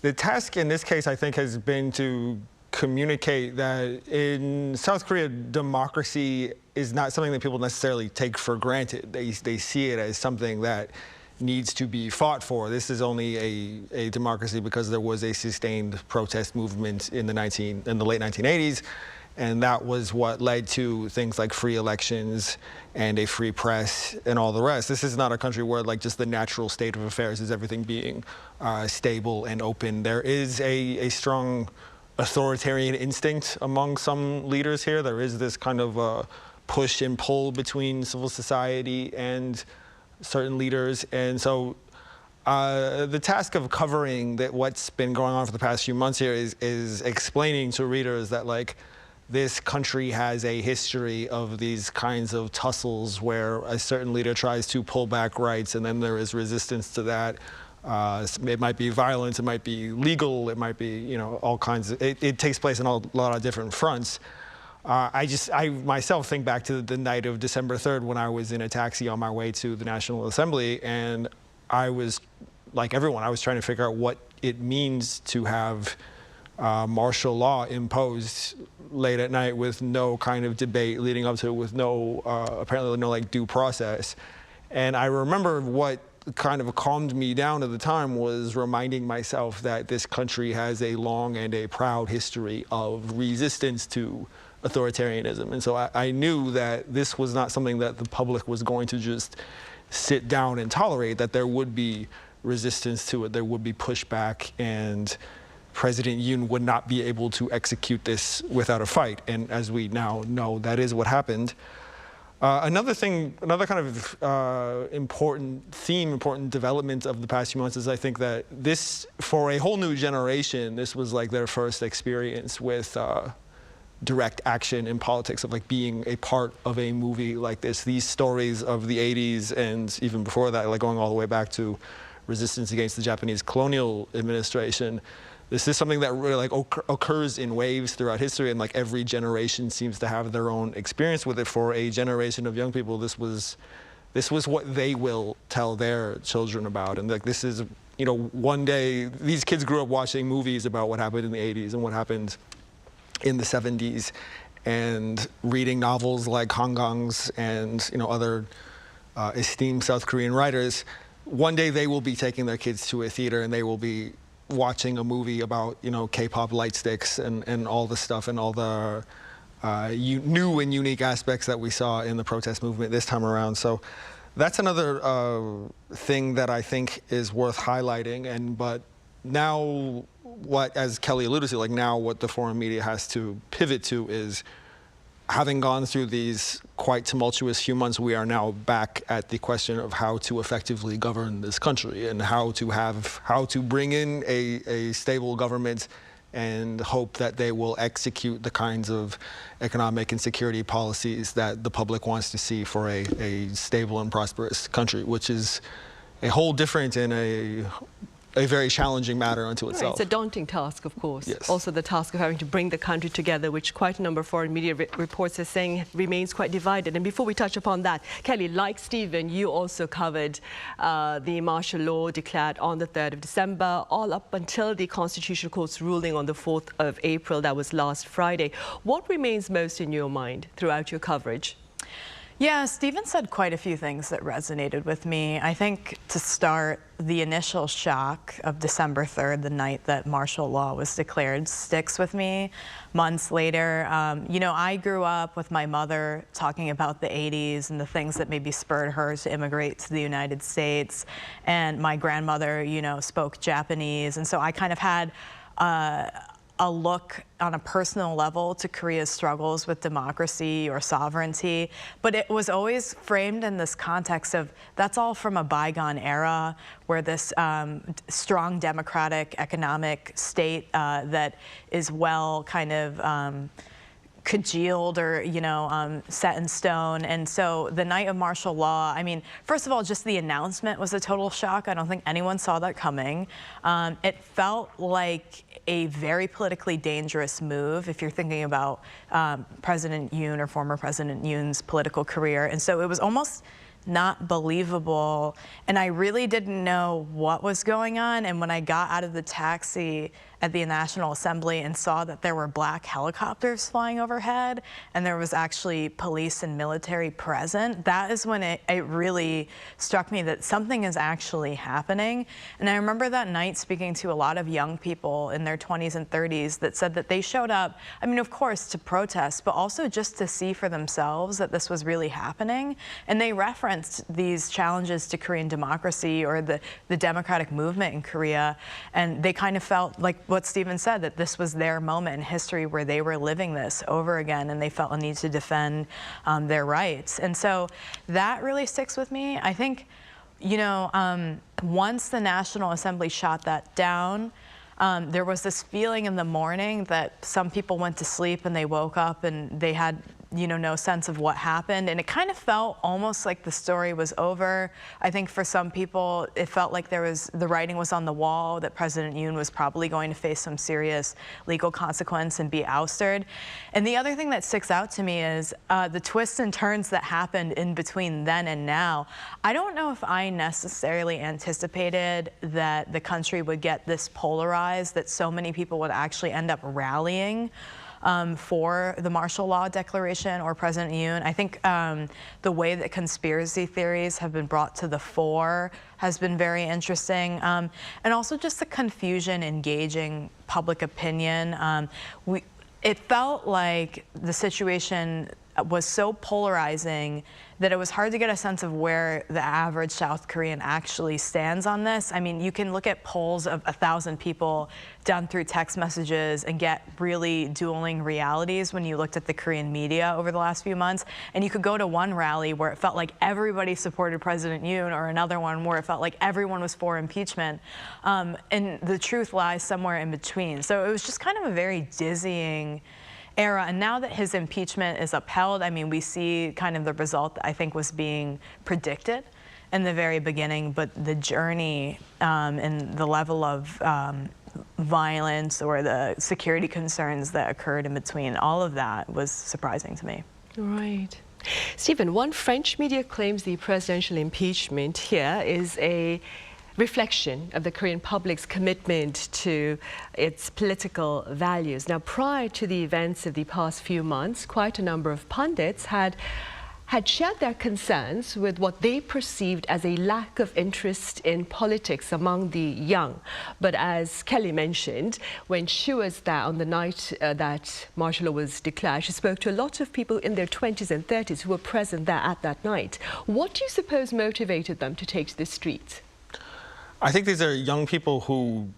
the task in this case, I think, has been to communicate that in South Korea, democracy is not something that people necessarily take for granted. They see it as something that needs to be fought for. This is only a democracy because there was a sustained protest movement in the late 1980s, and that was what led to things like free elections and a free press and all the rest. This is not a country where just the natural state of affairs is everything being stable and open. There is a strong authoritarian instinct among some leaders here. There is this kind of push and pull between civil society and certain leaders. And so the task of covering what's been going on for the past few months here is explaining to readers that this country has a history of these kinds of tussles where a certain leader tries to pull back rights and then there is resistance to that. It might be violence, it might be legal, it might be, all kinds of, it takes place on a lot of different fronts. I myself think back to the night of December 3rd when I was in a taxi on my way to the National Assembly, and I was, like everyone, I was trying to figure out what it means to have martial law imposed late at night with no kind of debate leading up to it, with no, apparently no due process. And I remember what kind of calmed me down at the time was reminding myself that this country has a long and a proud history of resistance to authoritarianism. And so I knew that this was not something that the public was going to just sit down and tolerate, that there would be resistance to it, there would be pushback, and President Yoon would not be able to execute this without a fight. And as we now know, that is what happened. Another kind of important development of the past few months is I think that this, for a whole new generation, this was like their first experience with direct action in politics, of being a part of a movie like this. These stories of the 80s and even before that, going all the way back to resistance against the Japanese colonial administration. This is something that really occurs in waves throughout history, and every generation seems to have their own experience with it. For a generation of young people, this was what they will tell their children about. And this is, one day these kids grew up watching movies about what happened in the 80s and what happened in the 70s, and reading novels like Han Gang's and other esteemed South Korean writers. One day they will be taking their kids to a theater and they will be watching a movie about K-pop light sticks and all the stuff and all the new and unique aspects that we saw in the protest movement this time around. So that's another thing that I think is worth highlighting. But now, as Kelly alluded to, now what the foreign media has to pivot to is, having gone through these quite tumultuous few months, we are now back at the question of how to effectively govern this country and how to bring in a stable government and hope that they will execute the kinds of economic and security policies that the public wants to see for a stable and prosperous country, which is a whole different and a very challenging matter unto itself. It's a daunting task, of course. Yes. Also the task of having to bring the country together, which quite a number of foreign media reports are saying remains quite divided. And before we touch upon that, Kelly, like Stephen, you also covered the martial law declared on the 3rd of December, all up until the Constitutional Court's ruling on the 4th of April. That was last Friday. What remains most in your mind throughout your coverage? Yeah, Stephen said quite a few things that resonated with me. I think, to start, the initial shock of December 3rd, the night that martial law was declared, sticks with me months later. I grew up with my mother talking about the 80s and the things that maybe spurred her to immigrate to the United States. And my grandmother, spoke Japanese. And so I kind of had a look on a personal level to Korea's struggles with democracy or sovereignty, but it was always framed in this context of that's all from a bygone era where this strong democratic economic state that is well kind of congealed or, set in stone. And so the night of martial law, first of all, just the announcement was a total shock. I don't think anyone saw that coming. It felt like a very politically dangerous move if you're thinking about President Yoon or former President Yoon's political career. And so it was almost not believable. And I really didn't know what was going on. And when I got out of the taxi at the National Assembly and saw that there were black helicopters flying overhead and there was actually police and military present, that is when it really struck me that something is actually happening. And I remember that night speaking to a lot of young people in their 20s and 30s that said that they showed up, of course, to protest, but also just to see for themselves that this was really happening. And they referenced these challenges to Korean democracy or the democratic movement in Korea. And they kind of felt like what Stephen said, that this was their moment in history where they were living this over again and they felt a need to defend their rights. And so that really sticks with me. I think, once the National Assembly shot that down, there was this feeling in the morning that some people went to sleep and they woke up and they had no sense of what happened. And it kind of felt almost like the story was over. I think for some people, it felt like the writing was on the wall, that President Yoon was probably going to face some serious legal consequence and be ousted. And the other thing that sticks out to me is the twists and turns that happened in between then and now. I don't know if I necessarily anticipated that the country would get this polarized, that so many people would actually end up rallying for the martial law declaration or President Yoon. I think the way that conspiracy theories have been brought to the fore has been very interesting. And also just the confusion engaging public opinion. It felt like the situation was so polarizing that it was hard to get a sense of where the average South Korean actually stands on this. I mean, you can look at polls of 1,000 people done through text messages and get really dueling realities when you looked at the Korean media over the last few months. And you could go to one rally where it felt like everybody supported President Yoon, or another one where it felt like everyone was for impeachment. And the truth lies somewhere in between. So it was just kind of a very dizzying era. And now that his impeachment is upheld, I mean, we see kind of the result that I think was being predicted in the very beginning, but the journey and the level of violence or the security concerns that occurred in between, all of that was surprising to me. Right. Stephen, one French media claims the presidential impeachment here is a reflection of the Korean public's commitment to its political values. Now, prior to the events of the past few months, quite a number of pundits had shared their concerns with what they perceived as a lack of interest in politics among the young. But as Kelly mentioned, when she was there on the night that martial law was declared, she spoke to a lot of people in their 20s and 30s who were present there at that night. What do you suppose motivated them to take to the streets? I think these are young people who,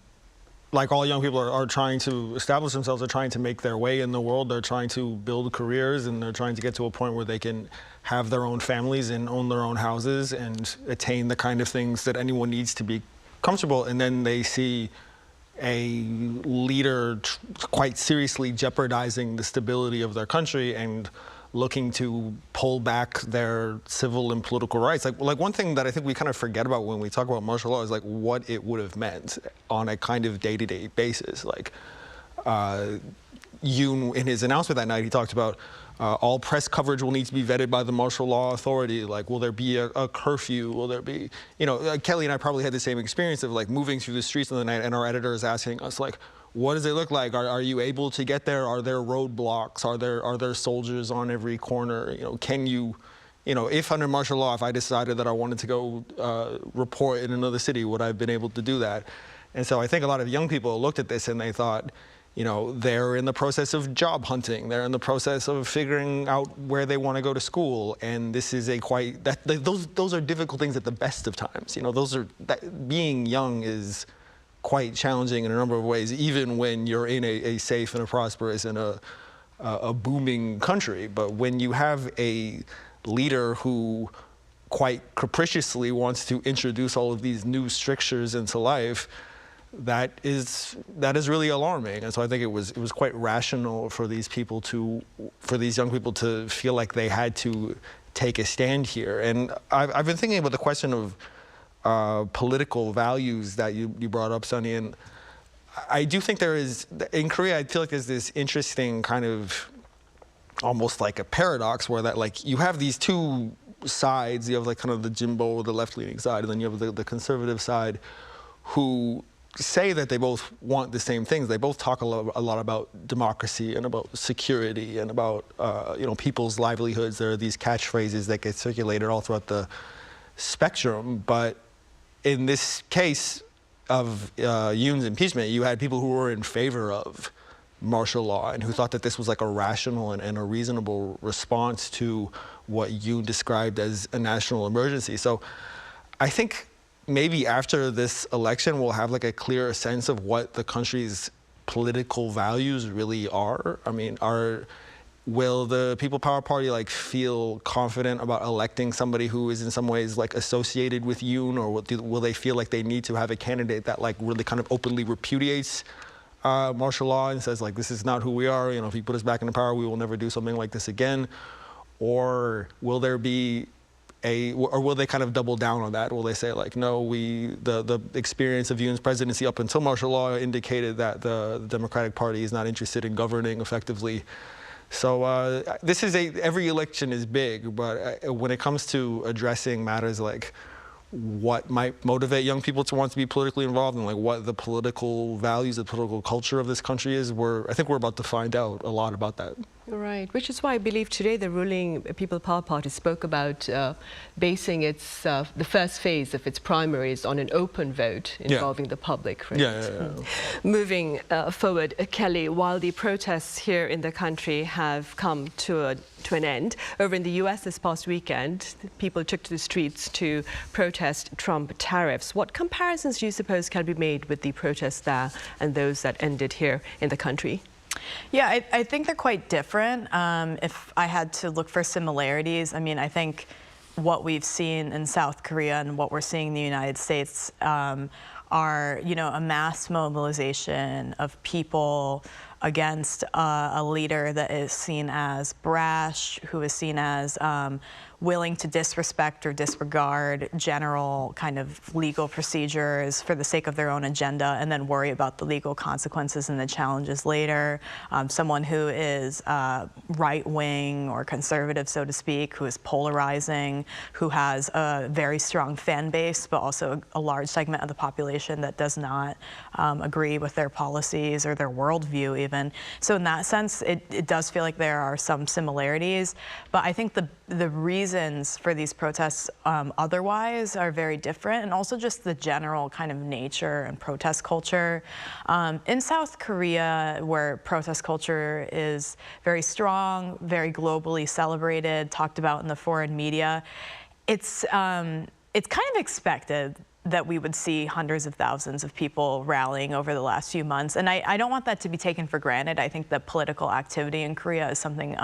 like all young people, are trying to establish themselves, are trying to make their way in the world, they're trying to build careers, and they're trying to get to a point where they can have their own families and own their own houses and attain the kind of things that anyone needs to be comfortable. And then they see a leader quite seriously jeopardizing the stability of their country and looking to pull back their civil and political rights. Like one thing that I think we kind of forget about when we talk about martial law is like what it would have meant on a kind of day-to-day basis. Like Yoon, in his announcement that night, he talked about all press coverage will need to be vetted by the martial law authority. Like, will there be a curfew? Will there be, Kelly and I probably had the same experience of like moving through the streets in the night, and our editor is asking us like, what does it look like? Are you able to get there? Are there roadblocks? Are there soldiers on every corner? Can you, if under martial law, if I decided that I wanted to go report in another city, would I have been able to do that? And so I think a lot of young people looked at this and they thought, they're in the process of job hunting. They're in the process of figuring out where they want to go to school. And this is those are difficult things at the best of times. Being young is quite challenging in a number of ways, even when you're in a safe and a prosperous and a booming country. But when you have a leader who quite capriciously wants to introduce all of these new strictures into life, that is really alarming. And so I think it was quite rational for these young people to feel like they had to take a stand here. And I've been thinking about the question of political values that you brought up, Sunny, and I do think there is, in Korea, I feel like there's this interesting kind of almost like a paradox where that like you have these two sides, you have like kind of the Jimbo, the left-leaning side, and then you have the conservative side who say that they both want the same things. They both talk a lot about democracy and about security and about people's livelihoods. There are these catchphrases that get circulated all throughout the spectrum, but in this case of Yoon's impeachment, you had people who were in favor of martial law and who thought that this was like a rational and a reasonable response to what Yoon described as a national emergency. So I think maybe after this election, we'll have like a clearer sense of what the country's political values really are. I mean, will the People Power Party like feel confident about electing somebody who is in some ways like associated with Yoon, or will they feel like they need to have a candidate that like really kind of openly repudiates martial law and says, like, this is not who we are. You know, if you put us back into power, we will never do something like this again? Or will there be or will they kind of double down on that? Will they say, like, no, the experience of Yoon's presidency up until martial law indicated that the Democratic Party is not interested in governing effectively? So this is every election is big, but when it comes to addressing matters like what might motivate young people to want to be politically involved and like what the political values, the political culture of this country is, I think we're about to find out a lot about that. Right, which is why I believe today the ruling People Power Party spoke about basing the first phase of its primaries on an open vote involving the public. Right? Moving forward, Kelly, while the protests here in the country have come to an end, over in the US this past weekend, people took to the streets to protest Trump tariffs. What comparisons do you suppose can be made with the protests there and those that ended here in the country? Yeah, I think they're quite different. If I had to look for similarities, I mean, I think what we've seen in South Korea and what we're seeing in the United States are, you know, a mass mobilization of people against a leader that is seen as brash, who is seen as willing to disrespect or disregard general kind of legal procedures for the sake of their own agenda and then worry about the legal consequences and the challenges later. Someone who is right-wing or conservative, so to speak, who is polarizing, who has a very strong fan base, but also a large segment of the population that does not agree with their policies or their worldview even. So in that sense, it does feel like there are some similarities, but I think the reasons for these protests otherwise are very different, and also just the general kind of nature and protest culture. In South Korea, where protest culture is very strong, very globally celebrated, talked about in the foreign media, it's kind of expected that we would see hundreds of thousands of people rallying over the last few months. And I don't want that to be taken for granted. I think that political activity in Korea is something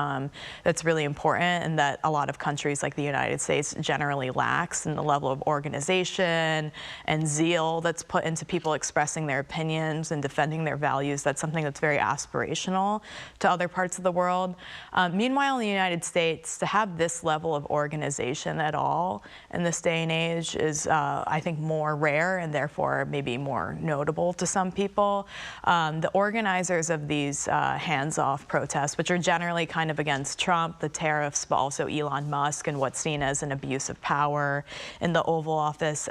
that's really important and that a lot of countries like the United States generally lacks, in the level of organization and zeal that's put into people expressing their opinions and defending their values. That's something that's very aspirational to other parts of the world. Meanwhile, in the United States, to have this level of organization at all in this day and age is, I think, more rare and therefore maybe more notable to some people. The organizers of these hands-off protests, which are generally kind of against Trump, the tariffs, but also Elon Musk and what's seen as an abuse of power in the Oval Office.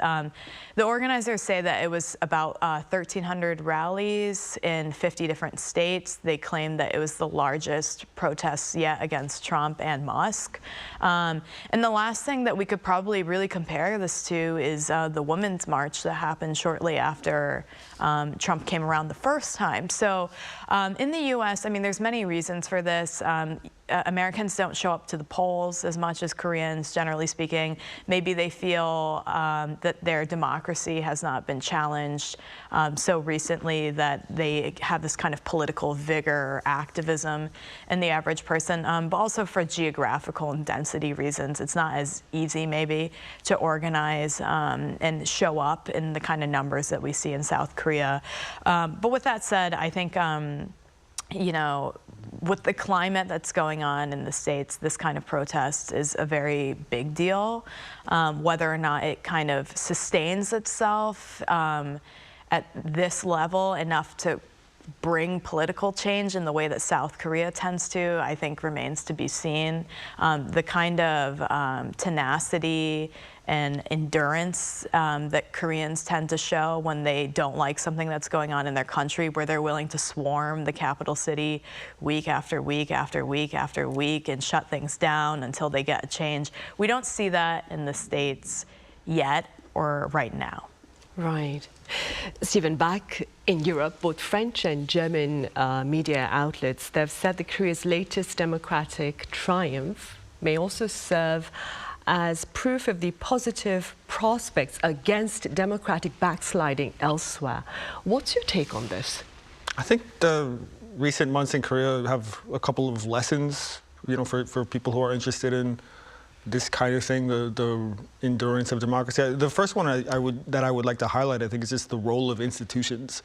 The organizers say that it was about 1,300 rallies in 50 different states. They claim that it was the largest protests yet against Trump and Musk. And the last thing that we could probably really compare this to is the Women's March that happened shortly after Trump came around the first time. So in the U.S., I mean, there's many reasons for this. Americans don't show up to the polls as much as Koreans, generally speaking. Maybe they feel that their democracy has not been challenged so recently that they have this kind of political vigor or activism in the average person, but also for geographical and density reasons. It's not as easy, maybe, to organize and show up in the kind of numbers that we see in South Korea. But with that said, I think, you know, with the climate that's going on in the States, this kind of protest is a very big deal. Whether or not it kind of sustains itself at this level enough to bring political change in the way that South Korea tends to, I think remains to be seen. The kind of tenacity and endurance that Koreans tend to show when they don't like something that's going on in their country, where they're willing to swarm the capital city week after week after week after week and shut things down until they get a change. We don't see that in the States yet or right now. Right. Stephen, back in Europe, both French and German media outlets, they've said that Korea's latest democratic triumph may also serve as proof of the positive prospects against democratic backsliding elsewhere. What's your take on this? I think the recent months in Korea have a couple of lessons, you know, for people who are interested in this kind of thing, the endurance of democracy. The first one that I would like to highlight, I think, is just the role of institutions.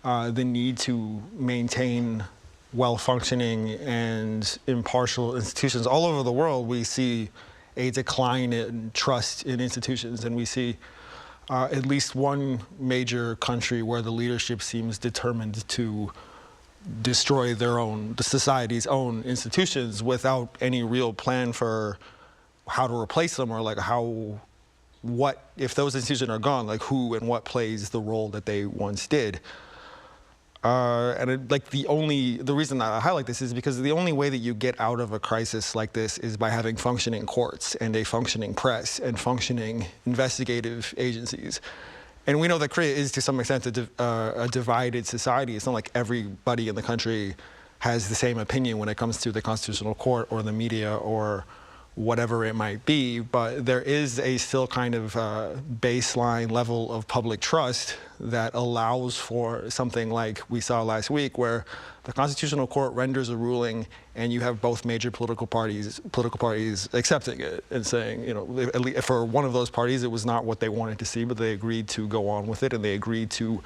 the need to maintain well-functioning and impartial institutions. All over the world, we see a decline in trust in institutions, and we see at least one major country where the leadership seems determined to destroy the society's own institutions without any real plan for how to replace them, or like what if those institutions are gone, like who and what plays the role that they once did. The reason that I highlight this is because the only way that you get out of a crisis like this is by having functioning courts and a functioning press and functioning investigative agencies. And we know that Korea is to some extent a divided society. It's not like everybody in the country has the same opinion when it comes to the Constitutional Court or the media or whatever it might be, but there is a still kind of baseline level of public trust that allows for something like we saw last week, where the Constitutional Court renders a ruling and you have both major political parties accepting it and saying, at least for one of those parties, it was not what they wanted to see, but they agreed to go on with it, and they agreed to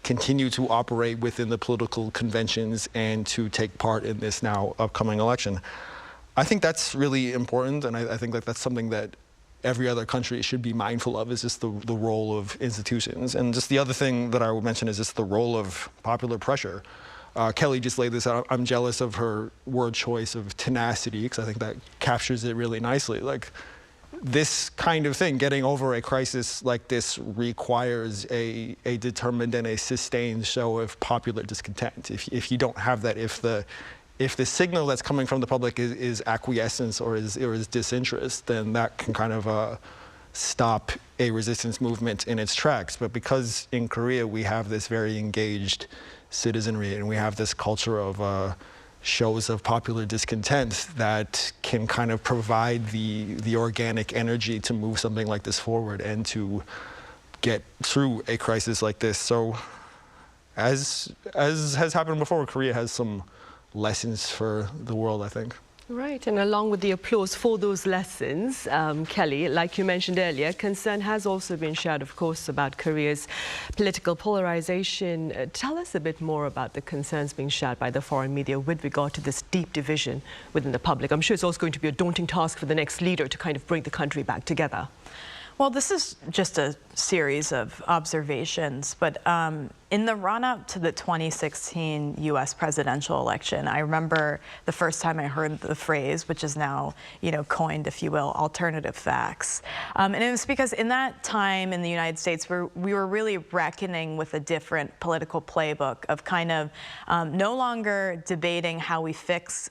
continue to operate within the political conventions and to take part in this now upcoming election. I think that's really important, and I think that's something that every other country should be mindful of, is just the role of institutions. And just the other thing that I would mention is just the role of popular pressure. Kelly just laid this out. I'm jealous of her word choice of tenacity, because I think that captures it really nicely. Like, this kind of thing, getting over a crisis like this, requires a determined and a sustained show of popular discontent. If you don't have that, if the signal that's coming from the public is acquiescence or is disinterest, then that can kind of stop a resistance movement in its tracks. But because in Korea we have this very engaged citizenry and we have this culture of shows of popular discontent that can kind of provide the organic energy to move something like this forward and to get through a crisis like this. So as has happened before, Korea has some lessons for the world, I think. Right, and along with the applause for those lessons, Kelly, like you mentioned earlier, concern has also been shared, of course, about Korea's political polarization. Tell us a bit more about the concerns being shared by the foreign media with regard to this deep division within the public. I'm sure it's also going to be a daunting task for the next leader to kind of bring the country back together. Well, this is just a series of observations, but in the run-up to the 2016 U.S. presidential election, I remember the first time I heard the phrase, which is now, coined, if you will, alternative facts. And it was because in that time in the United States, we were really reckoning with a different political playbook of kind of no longer debating how we fix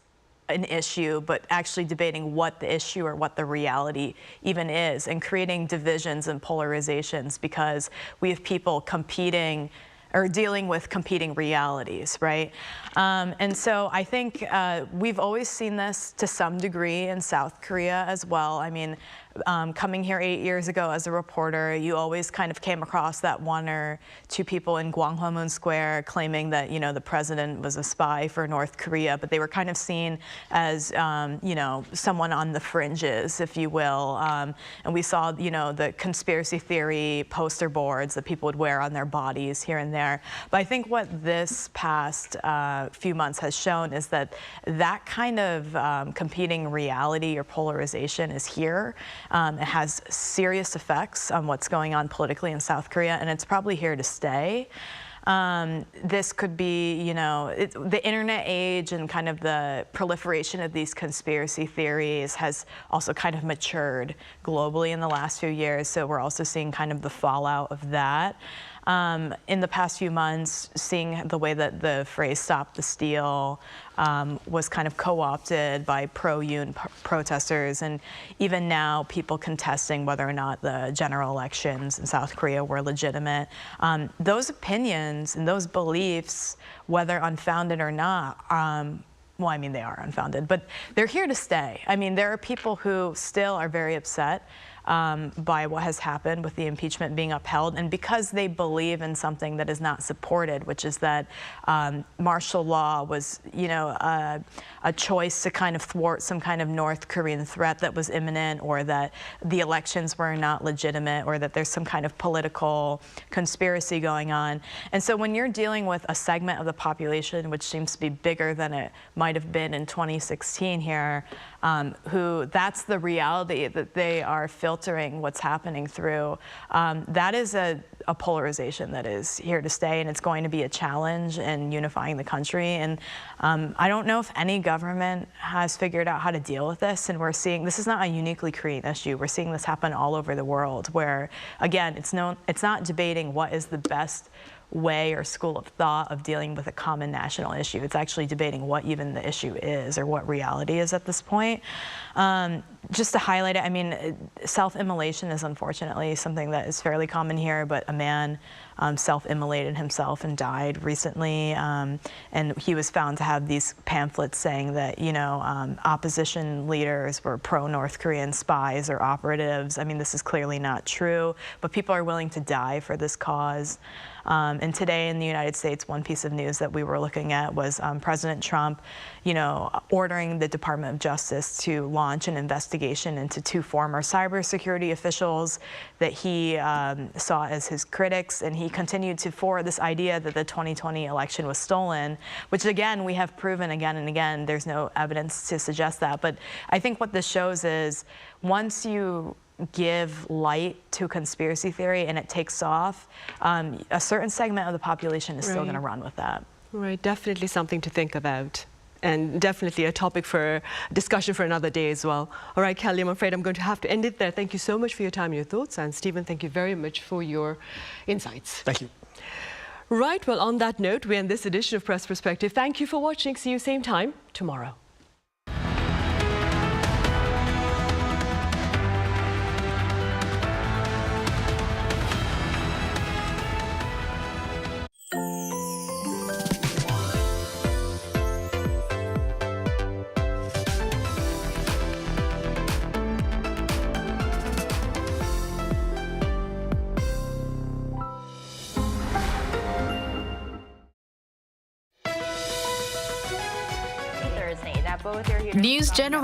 an issue, but actually debating what the issue or what the reality even is, and creating divisions and polarizations because we have people competing or dealing with competing realities, right? And so I think we've always seen this to some degree in South Korea as well. I mean, coming here 8 years ago as a reporter, you always kind of came across that one or two people in Gwanghwamun Square claiming that, the president was a spy for North Korea, but they were kind of seen as, someone on the fringes, if you will. And we saw, the conspiracy theory poster boards that people would wear on their bodies here and there. But I think what this past few months has shown is that that kind of competing reality or polarization is here. It has serious effects on what's going on politically in South Korea, and it's probably here to stay. This could be, the internet age and kind of the proliferation of these conspiracy theories has also kind of matured globally in the last few years. So we're also seeing kind of the fallout of that. In the past few months, seeing the way that the phrase "stop the steal" was kind of co-opted by pro-Yoon protesters, and even now people contesting whether or not the general elections in South Korea were legitimate. Those opinions and those beliefs, whether unfounded or not, well, I mean, they are unfounded, but they're here to stay. I mean, there are people who still are very upset by what has happened with the impeachment being upheld, and because they believe in something that is not supported, which is that martial law was, a choice to kind of thwart some kind of North Korean threat that was imminent, or that the elections were not legitimate, or that there's some kind of political conspiracy going on. And so when you're dealing with a segment of the population which seems to be bigger than it might have been in 2016 here, who that's the reality that they are filtering what's happening through, that is a polarization that is here to stay, and it's going to be a challenge in unifying the country. And I don't know if any government has figured out how to deal with this, and we're seeing this is not a uniquely Korean issue. We're seeing this happen all over the world, where again, it's not debating what is the best way or school of thought of dealing with a common national issue. It's actually debating what even the issue is, or what reality is at this point. Just to highlight it, I mean, self-immolation is unfortunately something that is fairly common here, but a man self-immolated himself and died recently, and he was found to have these pamphlets saying that, opposition leaders were pro-North Korean spies or operatives. I mean, this is clearly not true, but people are willing to die for this cause. And today in the United States, one piece of news that we were looking at was President Trump, ordering the Department of Justice to launch an investigation into 2 former cybersecurity officials that he saw as his critics, and he continued to forward this idea that the 2020 election was stolen, which again, we have proven again and again, there's no evidence to suggest that. But I think what this shows is once you give light to conspiracy theory and it takes off, a certain segment of the population is still going to run with that. Right, definitely something to think about. And definitely a topic for discussion for another day as well. All right, Kelly, I'm afraid I'm going to have to end it there. Thank you so much for your time and your thoughts. And Stephen, thank you very much for your insights. Thank you. Right, well, on that note, we end this edition of Press Perspective. Thank you for watching. See you same time tomorrow. News Generation.